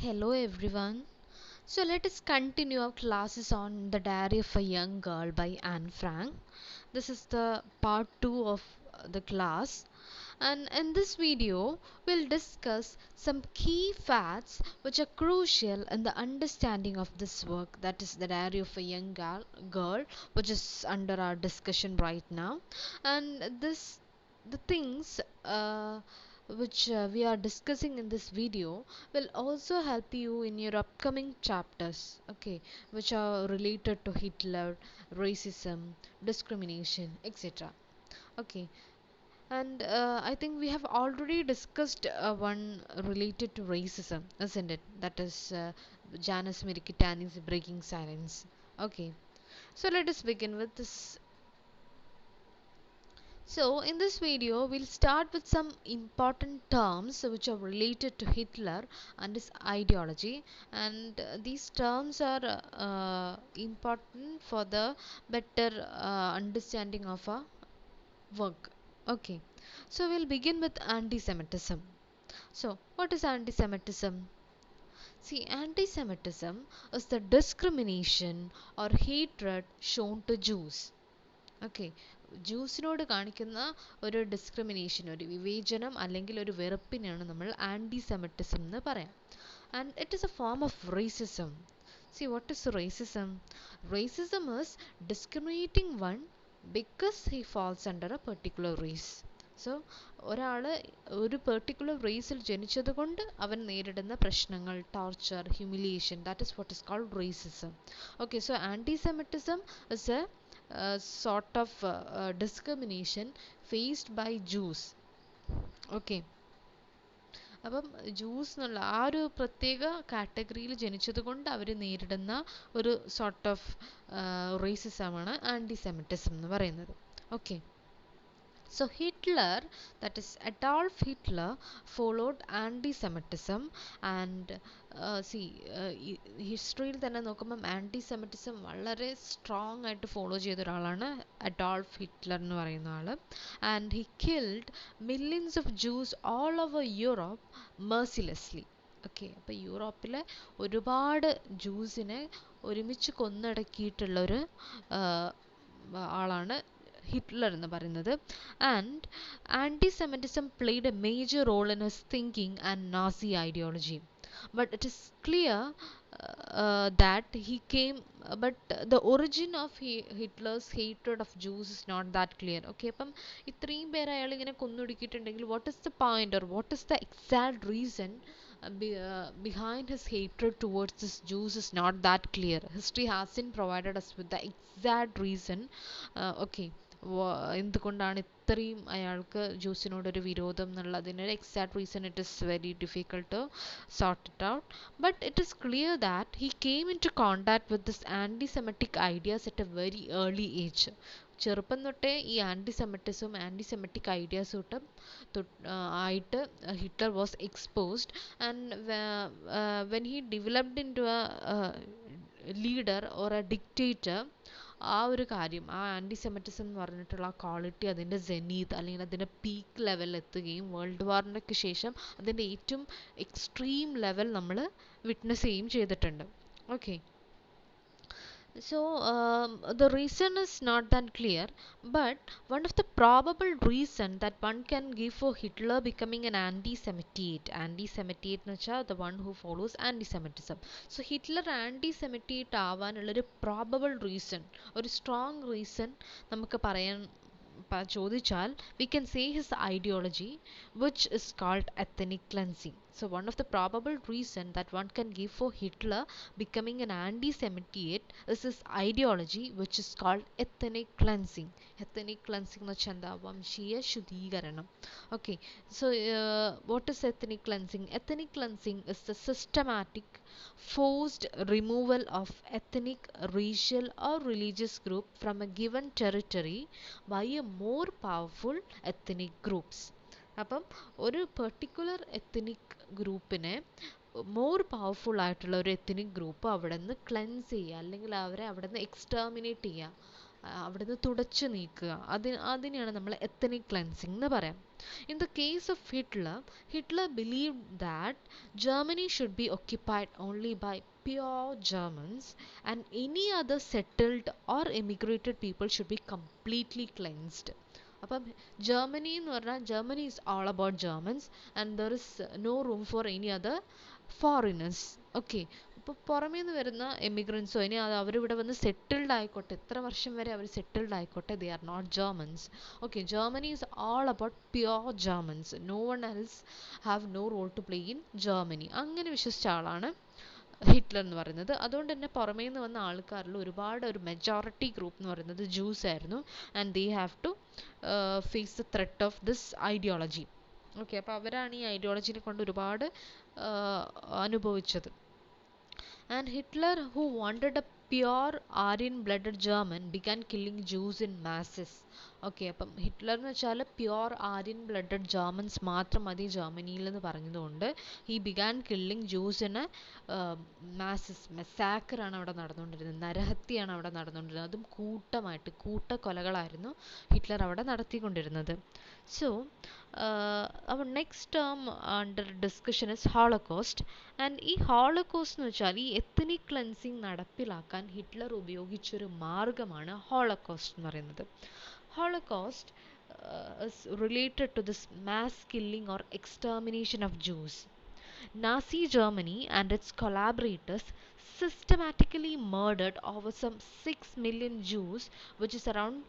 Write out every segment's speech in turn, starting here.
Hello everyone. So let us continue our classes on The Diary of a Young Girl by Anne Frank. This is the part 2 of the class, and in this video we'll discuss some key facts which are crucial in the understanding of this work, that is The Diary of a Young Girl, which is under our discussion right now. And the things which we are discussing in this video will also help you in your upcoming chapters, okay, which are related to Hitler, racism, discrimination, etc. Okay, and I think we have already discussed one related to racism, isn't it? That is Janus Mirikitani's Breaking Silence. Okay, so let us begin with this. So in this video we'll start with some important terms which are related to Hitler and his ideology, and these terms are important for the better understanding of our work. Okay, so we'll begin with anti-Semitism. So what is anti-Semitism? See, anti-Semitism is the discrimination or hatred shown to Jews. Okay, ജ്യൂസിനോട് കാണിക്കുന്ന ഒരു discrimination, ഒരു വിവേചനം അല്ലെങ്കിൽ ഒരു വെറുപ്പിനെയാണ് നമ്മൾ anti semitism എന്ന് പറയാം. And it is a form of racism. See what is racism? Racism is discriminating one because he falls under a particular race. So ഒരാൾ ഒരു പെർട്ടിക്കുലർ റേസിൽ ജനിച്ചത് കൊണ്ട് അവൻ നേരിടുന്ന പ്രശ്നങ്ങൾ, torture, humiliation, that is what is called racism. Okay, so anti semitism is a sort of discrimination faced by Jews. Okay, അപ്പം Jews എന്നുള്ള ആ ഒരു പ്രത്യേക കാറ്റഗറിയിൽ ജനിച്ചത് കൊണ്ട് അവർ നേരിടുന്ന ഒരു സോർട്ട് ഓഫ് റേസിസമാണ് ആൻറ്റി സെമിറ്റിസം എന്ന് പറയുന്നത്. Okay, so Hitler, that is Adolf Hitler, followed anti-Semitism, and ഹിസ്റ്ററിയിൽ തന്നെ നോക്കുമ്പം ആൻറ്റി സെമിറ്റിസം വളരെ സ്ട്രോങ് ആയിട്ട് ഫോളോ ചെയ്ത ഒരാളാണ് അഡോൾഫ് ഹിറ്റ്ലർ എന്ന് പറയുന്ന ആൾ. And he killed millions of Jews all over Europe mercilessly. Okay, അപ്പോൾ യൂറോപ്പിലെ ഒരുപാട് ജൂസിനെ ഒരുമിച്ച് കൊന്നടക്കിയിട്ടുള്ളൊരു ആളാണ് ഹിറ്റ്ലർ എന്ന് പറയുന്നത്. And anti semitism played a major role in his thinking and Nazi ideology. But it is clear that he came, but the origin of Hitler's hatred of Jews is not that clear. Okay, അപ്പം ഇത്രയും പേര് അയാൾ ഇങ്ങനെ കൊന്നൊടുക്കിയിട്ടുണ്ടെങ്കിൽ what is the point or what is the exact reason behind his hatred towards this Jews is not that clear. History hasn't provided us with the exact reason. Okay, എന്തുകൊണ്ടാണ് ഇത്രയും അയാൾക്ക് ജ്യൂസിനോടൊരു വിരോധം എന്നുള്ളതിന് exact reason it is very difficult to sort it out. But it is clear that he came into contact with this anti semitic ideas at a very early age. ചെറുപ്പം തൊട്ടേ ഈ anti സെമിറ്റിസും anti semitic ഐഡിയാസും ആയിട്ട് Hitler was exposed. And when he developed into a leader or a dictator, ആ ഒരു കാര്യം, ആ ആൻറ്റി സെമിറ്റിസം എന്ന് പറഞ്ഞിട്ടുള്ള ആ ക്വാളിറ്റി അതിൻ്റെ ജെനീത്ത് അല്ലെങ്കിൽ അതിൻ്റെ പീക്ക് ലെവലിൽ എത്തുകയും വേൾഡ് വാറിനൊക്കെ ശേഷം അതിൻ്റെ ഏറ്റവും എക്സ്ട്രീം ലെവൽ നമ്മൾ വിറ്റ്നസ് ചെയ്യുകയും ചെയ്തിട്ടുണ്ട്. Okay, so the reason is not that clear, but one of the probable reason that one can give for Hitler becoming an anti-Semitic എന്ന് വെച്ചാൽ the one who follows anti-Semitism. So Hitler anti-Semitic ആവാനുള്ളൊരു probable reason, ഒരു strong reason നമുക്ക് പറയാൻ ചോദിച്ചാൽ we can say his ideology, which is called ethnic cleansing. So one of the probable reason that one can give for Hitler becoming an anti-Semitic is his ideology, which is called ethnic cleansing. Ethnic cleansing എന്ന് വെച്ചാൽ എന്താ? വംശീയ ശുദ്ധീകരണം. Okay, so what is ethnic cleansing? Ethnic cleansing is the systematic forced removal of ethnic, racial or religious group from a given territory by a more powerful ethnic groups. അപ്പം ഒരു particular ethnic ഗ്രൂപ്പിനെ more powerful ആയിട്ടുള്ള ഒരു ethnic group അവിടെ നിന്ന് cleanse ചെയ്യുക അല്ലെങ്കിൽ അവരെ അവിടെ നിന്ന് എക്സ്റ്റർമിനേറ്റ് ചെയ്യുക. അവിടുന്ന് തുടച്ചു നീക്കുക. അതിനെയാണ് നമ്മൾ എത്തനിക് ക്ലെൻസിങ് എന്ന് പറയാം. In the case of Hitler, Hitler believed that Germany should be occupied only by pure Germans and any other settled or emigrated people should be completely cleansed. അപ്പം ജർമ്മനി എന്ന് പറഞ്ഞാൽ Germany is all about Germans and there is no room for any other foreigners. Okay, അപ്പോൾ പുറമേ നിന്ന് വരുന്ന എമിഗ്രൻസോ ഇനി അത് അവരിവിടെ വന്ന് സെറ്റിൽഡ് ആയിക്കോട്ടെ, എത്ര വർഷം വരെ അവർ സെറ്റിൽഡ് ആയിക്കോട്ടെ, they are not Germans. Okay, Germany is all about pure Germans, no one else have no role to play in Germany. അങ്ങനെ വിശ്വസിച്ച ആളാണ് ഹിറ്റ്ലർ എന്ന് പറയുന്നത്. അതുകൊണ്ട് തന്നെ പുറമേ നിന്ന് വന്ന ആൾക്കാരിൽ ഒരു മെജോറിറ്റി ഗ്രൂപ്പ് എന്ന് പറയുന്നത് ജൂസ് ആയിരുന്നു. And they have to face the threat of this ideology. Okay, അപ്പോൾ അവരാണ് ഈ ഐഡിയോളജിനെ കൊണ്ട് ഒരുപാട് അനുഭവിച്ചത്. And Hitler, who wanted a pure Aryan-blooded German, began killing Jews in masses. Okay, അപ്പം ഹിറ്റ്ലർ എന്ന് വെച്ചാൽ പ്യുവർ ആര്യൻ ബ്ലഡഡ് ജർമൻസ് മാത്രം മതി ജർമ്മനിയിൽ എന്ന് പറഞ്ഞതുകൊണ്ട് ഹി ബിഗാൻ കില്ലിങ് ജൂസിന് മാസസ്, മെസാക്കറാണ് അവിടെ നടന്നുകൊണ്ടിരുന്നത്, നരഹത്യയാണ് അവിടെ നടന്നുകൊണ്ടിരുന്നത്. അതും കൂട്ടമായിട്ട് കൂട്ടക്കൊലകളായിരുന്നു ഹിറ്റ്ലർ അവിടെ നടത്തിക്കൊണ്ടിരുന്നത്. So our next term under discussion is Holocaust. And ഈ ഹോളോകോസ്റ്റ് എന്ന് വെച്ചാൽ ഈ എത്തനിക് ക്ലെൻസിങ് നടപ്പിലാക്കാൻ ഹിറ്റ്ലർ ഉപയോഗിച്ചൊരു മാർഗമാണ് ഹോളോകോസ്റ്റ് എന്ന് പറയുന്നത്. Holocaust is related to this mass killing or extermination of Jews. Nazi Germany and its collaborators systematically murdered over some 6 million Jews, which is around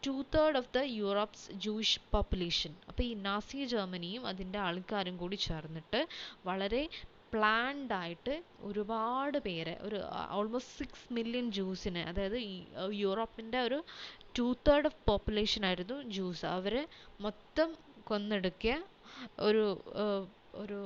2/3 of the Europe's Jewish population. അപ്പോൾ ഈ Nazi ജർമ്മനിയും അതിൻ്റെ ആൾക്കാരും കൂടി ചേർന്നിട്ട് വളരെ planned ആയിട്ട് ഒരുപാട് പേരെ, ഒരു ഓൾമോസ്റ്റ് 6 മില്യൺ ജ്യൂസിനെ, അതായത് ഈ യൂറോപ്പിൻ്റെ ഒരു 2/3 ഓഫ് പോപ്പുലേഷൻ ആയിരുന്നു ജ്യൂസ്, അവരെ മൊത്തം കൊന്നെടുക്കിയ ഒരു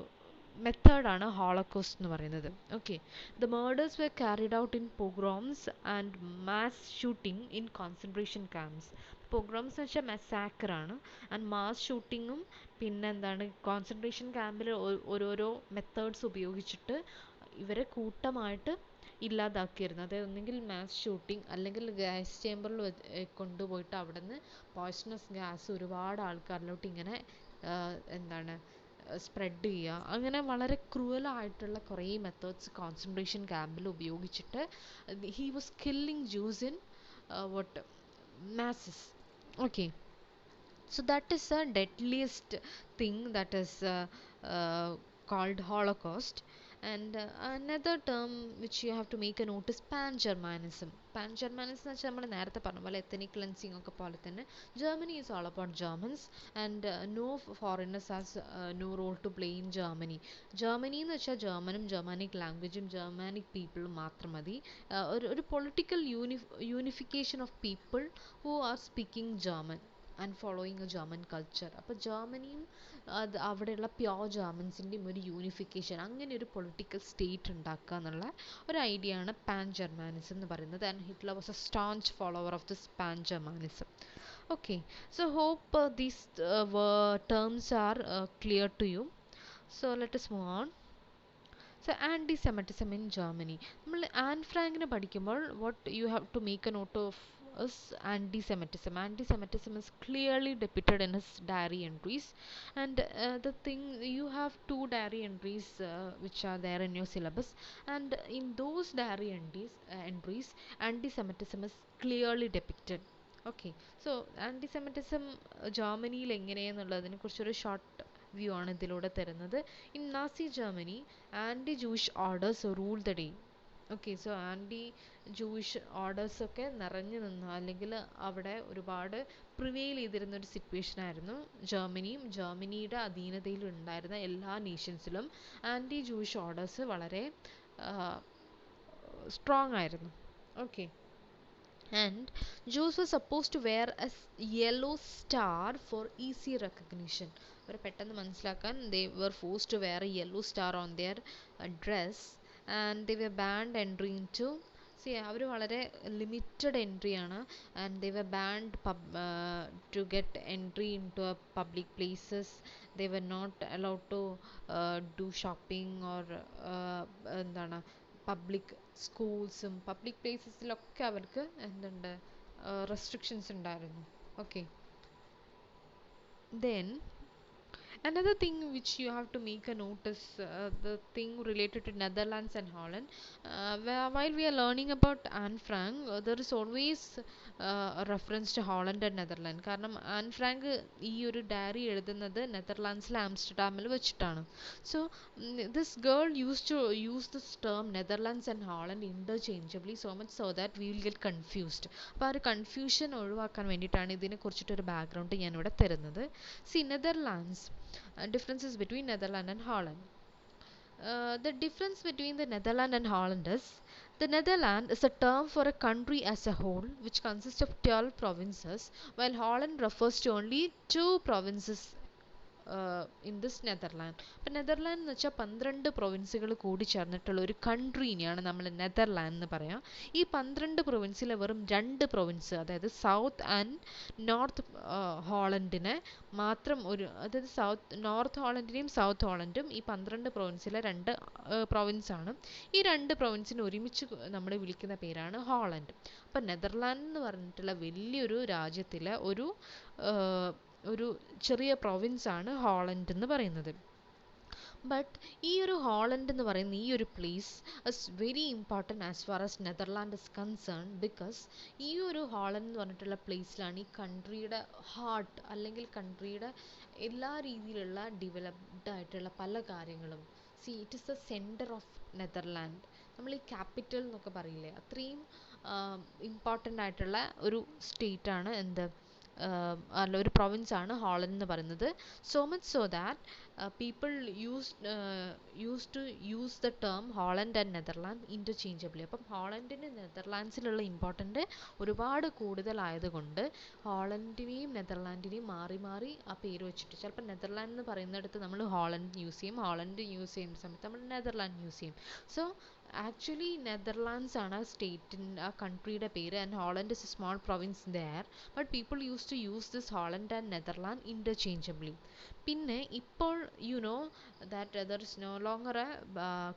മെത്തേഡാണ് ഹോളോകോസ്റ്റ് എന്ന് പറയുന്നത്. Okay, the murderers were carried out in pogroms and mass shooting in concentration camps. pogroms എന്ന് വെച്ചാൽ മെസാക്കറാണ്, ആൻഡ് മാസ് ഷൂട്ടിങ്ങും പിന്നെ എന്താണ് കോൺസെൻട്രേഷൻ ക്യാമ്പിൽ ഓരോരോ മെത്തേഡ്സ് ഉപയോഗിച്ചിട്ട് ഇവരെ കൂട്ടമായിട്ട് ഇല്ലാതാക്കിയിരുന്നു. അതായത് ഒന്നെങ്കിൽ മാസ് ഷൂട്ടിങ് അല്ലെങ്കിൽ ഗ്യാസ് ചേമ്പറിൽ കൊണ്ടുപോയിട്ട് അവിടെ നിന്ന് പോയ്സണസ് ഗ്യാസ് ഒരുപാട് ആൾക്കാരിലോട്ട് ഇങ്ങനെ എന്താണ് സ്പ്രെഡ് ചെയ്യുക. അങ്ങനെ വളരെ ക്രൂവലായിട്ടുള്ള കുറേ മെത്തേഡ്സ് കോൺസെൻട്രേഷൻ ക്യാമ്പിൽ ഉപയോഗിച്ചിട്ട് he was killing juice in what masses. Okay, so that is the deadliest thing that is called Holocaust. And another term which you have to make a note is pan-Germanism. Pan-Germanism എന്ന് വെച്ചാൽ നമ്മൾ നേരത്തെ പറഞ്ഞ പോലെ ethnic cleansing ഒക്കെ പോലെ തന്നെ Germany is all about Germans and no foreigners has no role to play in Germany. Germany എന്ന് വെച്ചാൽ ജർമ്മനും ജർമാനിക് ലാംഗ്വേജും ജർമാനിക് പീപ്പിളും മാത്രം മതി. ഒരു political unification of people who are speaking German and following A German culture. അപ്പോൾ ജർമ്മനിയും അവിടെയുള്ള pure ജർമൻസിൻ്റെയും ഒരു unification, അങ്ങനെ ഒരു പൊളിറ്റിക്കൽ സ്റ്റേറ്റ് ഉണ്ടാക്കുക എന്നുള്ള ഒരു ഐഡിയ ആണ് പാൻ ജർമാനിസം എന്ന് പറയുന്നത്. And Hitler was a staunch follower of this pan Germanism. Okay, so hope these terms are clear to you. So let us move on. So anti-Semitism in Germany. നമ്മൾ Anne ഫ്രാങ്കിനെ പഠിക്കുമ്പോൾ what you have to make a note of is anti-Semitism. Anti-Semitism is clearly depicted in his diary entries, and the thing, you have 2 diary entries which are there in your syllabus, and in those diary entries anti-Semitism is clearly depicted. Okay, so anti-Semitism ജർമ്മനിയിൽ എങ്ങനെയെന്നുള്ളതിനെ കുറിച്ചൊരു short view ആണ് ഇതിലൂടെ തരുന്നത്. In Nazi Germany anti Jewish orders rule the day. Okay, so anti Jewish orders ഒക്കെ നിറഞ്ഞു നിന്ന, അല്ലെങ്കിൽ അവിടെ ഒരുപാട് പ്രിവെയിൽ ചെയ്തിരുന്ന ഒരു സിറ്റുവേഷൻ ആയിരുന്നു ജർമ്മനിയും ജർമ്മനിയുടെ അധീനതയിൽ ഉണ്ടായിരുന്ന എല്ലാ നേഷൻസിലും ആൻറ്റി ജൂയിഷ് ഓർഡേഴ്സ് വളരെ സ്ട്രോങ് ആയിരുന്നു. Okay, and Jews were supposed to wear a yellow star for easy recognition. അവരെ പെട്ടെന്ന് മനസ്സിലാക്കാൻ they were forced to wear a yellow star on their dress, and they were banned entry into, അവർ വളരെ limited entry ആണ്, and they were banned to get entry into a public places. They were not allowed to do shopping or എന്താണ് public സ്കൂൾസും public പ്ലേസസിലൊക്കെ അവർക്ക് എന്തുണ്ട് restrictions ഉണ്ടായിരുന്നു. Okay, then another thing which you have to make a note is the thing related to Netherlands and Holland. While we are learning about Anne Frank, there is always a reference to Holland and Netherlands. കാരണം an Frank ഈ ഒരു diary എഴുതുന്നത് നെതർലാൻഡ്സിലെ ആംസ്റ്റർഡാമിൽ വെച്ചിട്ടാണ്. So this girl used to use this term Netherlands and Holland interchangeably, so much so that we will get confused. അപ്പോൾ ആ ഒരു confusion ഒഴിവാക്കാൻ വേണ്ടിയിട്ടാണ് ഇതിനെ കുറിച്ചിട്ടൊരു ബാക്ക്ഗ്രൗണ്ട് ഞാനിവിടെ തരുന്നത്. See, Netherlands, differences between Netherlands and Holland. The difference between the Netherlands and Holland is the Netherlands is a term for a country as a whole, which consists of 12 provinces, while Holland refers to only 2 provinces in this Netherland. അപ്പം Netherland എന്ന് വെച്ചാൽ 12 പ്രൊവിൻസുകൾ കൂടി ചേർന്നിട്ടുള്ള ഒരു കൺട്രീനെയാണ് നമ്മൾ Netherland എന്ന് പറയാം. ഈ 12 പ്രൊവിൻസിലെ വെറും 2 പ്രൊവിൻസ്, അതായത് സൗത്ത് ആൻഡ് നോർത്ത് ഹോളണ്ടിനെ മാത്രം അതായത് നോർത്ത് ഹോളണ്ടിനെയും സൗത്ത് ഹോളണ്ടും ഈ 12 പ്രൊവിൻസിലെ 2 പ്രൊവിൻസാണ്. ഈ 2 പ്രൊവിൻസിനെ ഒരുമിച്ച് നമ്മൾ വിളിക്കുന്ന പേരാണ് ഹോളണ്ട്. അപ്പം നെതർലാൻഡ് എന്ന് പറഞ്ഞിട്ടുള്ള വലിയൊരു രാജ്യത്തിലെ ഒരു ചെറിയ പ്രൊവിൻസാണ് ഹോളണ്ട് എന്ന് പറയുന്നത്. ബട്ട് ഈ ഒരു ഹോളണ്ട് എന്ന് പറയുന്ന ഈ ഒരു place is very important as far as Netherland is concern, because ഈ ഒരു ഹോളണ്ട് എന്ന് പറഞ്ഞിട്ടുള്ള പ്ലേസിലാണ് ഈ കൺട്രിയുടെ ഹാർട്ട്, അല്ലെങ്കിൽ കൺട്രിയുടെ എല്ലാ രീതിയിലുള്ള ഡെവലപ്ഡ് ആയിട്ടുള്ള പല കാര്യങ്ങളും. C, it is the centre of Netherland. നമ്മൾ ഈ ക്യാപിറ്റൽ എന്നൊക്കെ പറയില്ലേ, അത്രയും ഇമ്പോർട്ടൻ്റ് ആയിട്ടുള്ള ഒരു സ്റ്റേറ്റാണ് എന്ത്, അല്ല ഒരു പ്രൊവിൻസാണ് ഹോളണ്ട് എന്ന് പറയുന്നത്. So much so that people use to use the term Holland and Netherland interchangeably. അപ്പം ഹോളണ്ടിന് നെതർലാൻഡ്സിലുള്ള ഇമ്പോർട്ടൻ്റ് ഒരുപാട് കൂടുതലായതുകൊണ്ട് ഹോളണ്ടിനെയും നെതർലാൻഡിനെയും മാറി മാറി ആ പേര് വെച്ചിട്ട്, ചിലപ്പോൾ നെതർലാൻഡ് എന്ന് പറയുന്നിടത്ത് നമ്മൾ ഹോളണ്ട് യൂസ് ചെയ്യും, ഹോളണ്ട് യൂസ് ചെയ്യുന്ന സമയത്ത് നമ്മൾ നെതർലാൻഡ് യൂസ് ചെയ്യും. സോ ആക്ച്വലി നെതർലാൻഡ്സ് ആണ് ആ സ്റ്റേറ്റിൻ്റെ, ആ കൺട്രിയുടെ പേര്, and Holland is a small province there. But people use to use this Holland and Netherland interchangeably. പിന്നെ ഇപ്പോൾ you know that there is no longer a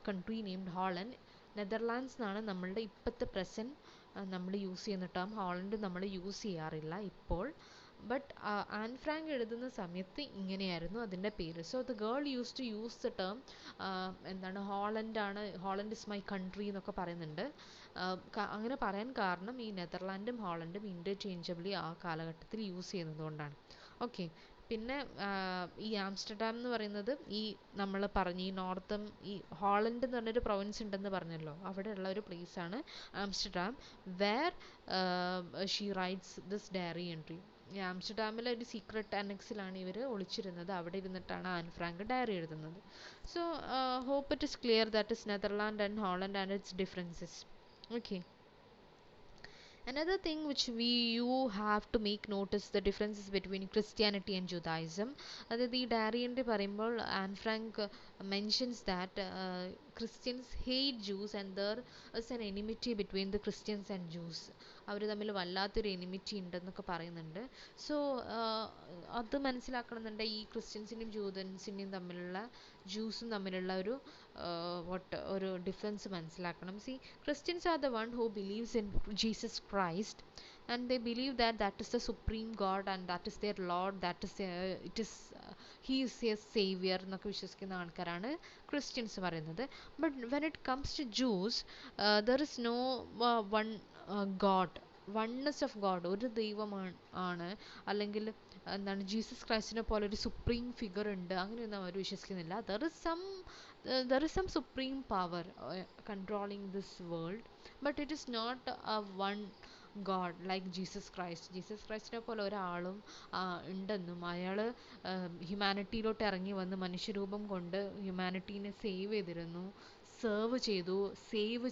country named Holland. Netherlands എന്നാണ് നമ്മളുടെ ഇപ്പോഴത്തെ പ്രസൻറ്റ് നമ്മൾ യൂസ് ചെയ്യുന്ന term. Holland നമ്മൾ use ചെയ്യാറില്ല ഇപ്പോൾ. ബട്ട് ആൻ ഫ്രാങ്ക് എഴുതുന്ന സമയത്ത് ഇങ്ങനെയായിരുന്നു അതിൻ്റെ പേര്. So the girl use to use the term എന്താണ്, ഹോളണ്ട് ഇസ് മൈ കൺട്രി എന്നൊക്കെ പറയുന്നുണ്ട്. അങ്ങനെ പറയാൻ കാരണം ഈ നെതർലാൻഡും ഹോളണ്ടും ഇൻ്റർചേഞ്ചബിളി ആ കാലഘട്ടത്തിൽ യൂസ് ചെയ്യുന്നത് കൊണ്ടാണ്. ഓക്കെ, പിന്നെ ഈ ആംസ്റ്റർഡാം എന്ന് പറയുന്നത് ഈ നമ്മൾ പറഞ്ഞ ഈ നോർത്തും ഈ ഹോളണ്ട് എന്ന് പറഞ്ഞൊരു പ്രൊവിൻസ് ഉണ്ടെന്ന് പറഞ്ഞല്ലോ, അവിടെയുള്ള ഒരു പ്ലേസാണ് Amsterdam, where she writes this diary entry. ഈ ആംസ്റ്റർഡാമിലെ ഒരു സീക്രട്ട് അനക്സിലാണ് ഇവർ ഒളിച്ചിരുന്നത്, അവിടെ ഇരുന്നിട്ടാണ് ആൻ ഫ്രാങ്ക് ഡയറി എഴുതുന്നത്. So hope it is clear that is Netherland and Holland and its differences. Okay. Another thing which you have to make note is the differences between Christianity and Judaism. അതായത് ഈ ഡയറിൻ്റെ പറയുമ്പോൾ an Frank mentions that Christians hate Jews and there is an enmity between the Christians and Jews. അവർ തമ്മിൽ വല്ലാത്തൊരു enmity ഉണ്ടെന്നൊക്കെ പറയുന്നുണ്ട്. So അത് മനസ്സിലാക്കണമെന്നുണ്ടെങ്കിൽ ഈ ക്രിസ്ത്യൻസിൻ്റെയും ജൂതൻസിൻ്റെയും തമ്മിലുള്ള ജ്യൂസും തമ്മിലുള്ള ഒരു ഡിഫറൻസ് മനസ്സിലാക്കണം. See, Christians are the one who believes in Jesus Christ, and they believe that that is the supreme God and that is their Lord, that is he is their savior എന്നൊക്കെ വിശ്വസിക്കുന്ന ആൾക്കാരാണ് Christians പറയുന്നത്. But when it comes to Jews, there is no one God, oneness of God, ഒരു ദൈവമാണ് അല്ലെങ്കിൽ എന്താണ് Jesus ക്രൈസ്റ്റിനെ പോലെ ഒരു സുപ്രീം ഫിഗർ ഉണ്ട്, അങ്ങനെയൊന്നും അവർ വിശ്വസിക്കുന്നില്ല. there is some supreme power controlling this world, but it is not a one God like Jesus Christ. Jesus ക്രൈസ്റ്റിനെ പോലെ ഒരാളും ഉണ്ടെന്നും അയാൾ ഹ്യൂമാനിറ്റിയിലോട്ട് ഇറങ്ങി വന്ന് മനുഷ്യരൂപം കൊണ്ട് ഹ്യൂമാനിറ്റീനെ സേവ്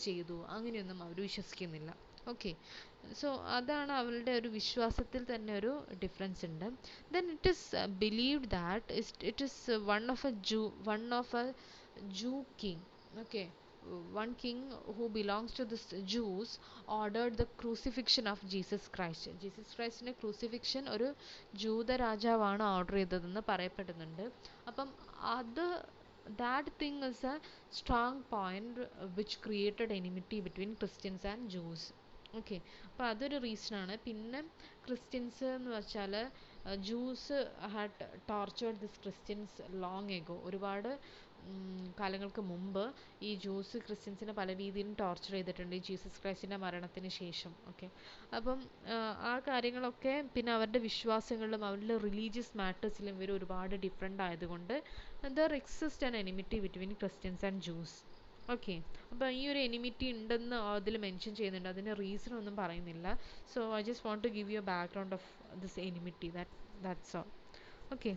ചെയ്തു അങ്ങനെയൊന്നും അവർ വിശ്വസിക്കുന്നില്ല. ഓക്കെ, സോ അതാണ് അവളുടെ ഒരു വിശ്വാസത്തിൽ തന്നെ ഒരു ഡിഫറൻസ് ഉണ്ട്. Then it is believed that it is one of A Jew king. Okay, one king who belongs to the Jews ordered the crucifixion of Jesus Christ. Jesus ക്രൈസ്റ്റിന്റെ ക്രൂസിഫിക്ഷൻ ഒരു ജൂത രാജാവാണ് ഓർഡർ ചെയ്തതെന്ന് പറയപ്പെടുന്നുണ്ട്. അപ്പം that thing is a strong point which created enmity between Christians and Jews. Okay. അപ്പോൾ അതൊരു റീസണാണ്. പിന്നെ ക്രിസ്ത്യൻസ് എന്ന് വെച്ചാൽ juice had tortured this Christians long ago. ഒരുപാട് കാലങ്ങൾക്ക് മുമ്പ് ഈ ജൂസ് ക്രിസ്ത്യൻസിനെ പല രീതിയിലും ടോർച്ചർ ചെയ്തിട്ടുണ്ട് ഈ ജീസസ് ക്രൈസ്റ്റിൻ്റെ മരണത്തിന് ശേഷം. ഓക്കെ. അപ്പം ആ കാര്യങ്ങളൊക്കെ പിന്നെ അവരുടെ വിശ്വാസങ്ങളിലും അവരുടെ റിലീജിയസ് മാറ്റേഴ്സിലും ഇവർ ഒരുപാട് ഡിഫറെൻ്റ് ആയതുകൊണ്ട് there exist an enmity between Christians and juice. Okay. അപ്പോൾ ഈ ഒരു എനിമിറ്റി ഉണ്ടെന്ന് അതിൽ മെൻഷൻ ചെയ്യുന്നുണ്ട്. അതിൻ്റെ റീസൺ ഒന്നും പറയുന്നില്ല. So I just want to give you a background of this enmity. That's all. Okay.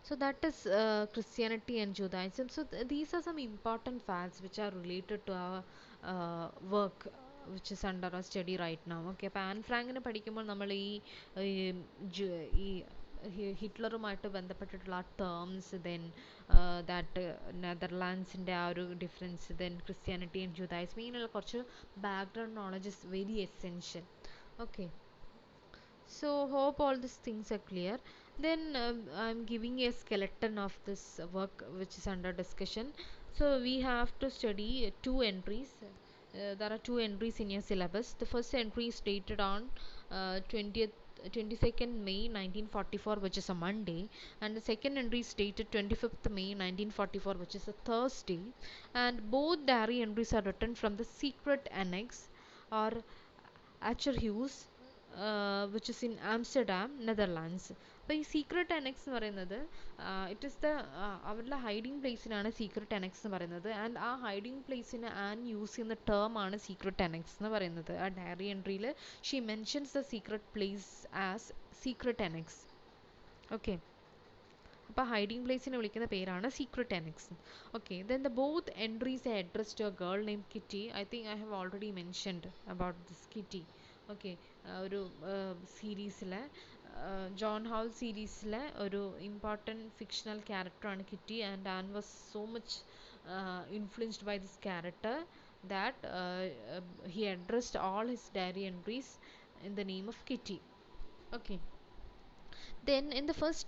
So that is Christianity and Judaism. So these are some important facts which are related to our work which is under our study right now. Okay. അപ്പോൾ an ഫ്രാങ്കിനെ പഠിക്കുമ്പോൾ നമ്മൾ ഈ ഹിറ്റ്ലറുമായിട്ട് ബന്ധപ്പെട്ടിട്ടുള്ള ആ terms, then that നെതർലാൻഡ്സിൻ്റെ ആ ഒരു difference, then Christianity and ജുദായിസം, ഇങ്ങനെയുള്ള കുറച്ച് background knowledge is very essential. Okay. So hope all these things are clear. Then I'm giving a skeleton of this work which is under discussion. So we have to study two entries. There are two entries in your syllabus. The first entry is dated on 22nd May 1944, which is a Monday, and the second entry is dated 25th May 1944, which is a Thursday. And both diary entries are written from the secret annex or Acherhuis, which is in Amsterdam, Netherlands. അപ്പോൾ ഈ secret annex എന്ന് പറയുന്നത് it is the അവരുടെ hiding പ്ലേസിനാണ് secret annex എന്ന് പറയുന്നത്. And ആ hiding പ്ലേസിന് ആൻ യൂസ് ചെയ്യുന്ന ടേം ആണ് സീക്രട്ട് അനെക്സ് എന്ന് പറയുന്നത്. ആ ഡയറി എൻട്രിയിൽ she mentions the secret place as secret annex. Okay. അപ്പോൾ ഹൈഡിങ് പ്ലേസിനെ വിളിക്കുന്ന പേരാണ് secret annex. Okay. Then the both entries are addressed to a girl name Kitty. I think I have already mentioned about this Kitty. Okay. ഒരു സീരീസിലെ John Howl സീരീസിലെ ഒരു important fictional ക്യാരക്ടറാണ് Kitty. And Anne was so much influenced by this character that he addressed all his diary entries in the name of Kitty. Okay. Then in the first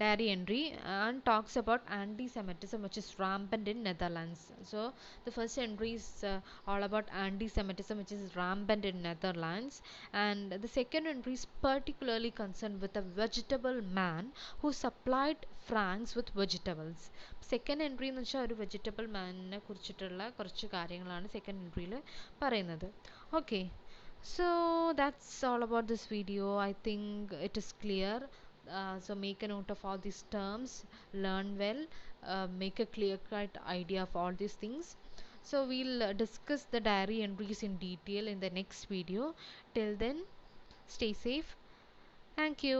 diary entry, Anne talks about anti-Semitism, which is rampant in Netherlands. So the first entry is all about anti-Semitism, which is rampant in Netherlands, and the second entry is particularly concerned with a vegetable man who supplied Franks with vegetables. Second entry എന്ന് വെച്ചാൽ ഒരു vegetable മാനിനെ കുറിച്ചിട്ടുള്ള കുറച്ച് കാര്യങ്ങളാണ് second എൻട്രിയിൽ പറയുന്നത്. Okay. So that's all about this video. I think it is clear. So make a note of all these terms, learn well, make a clear cut idea of all these things. So we'll discuss the diary entries in detail in the next video. Till then, stay safe. Thank you.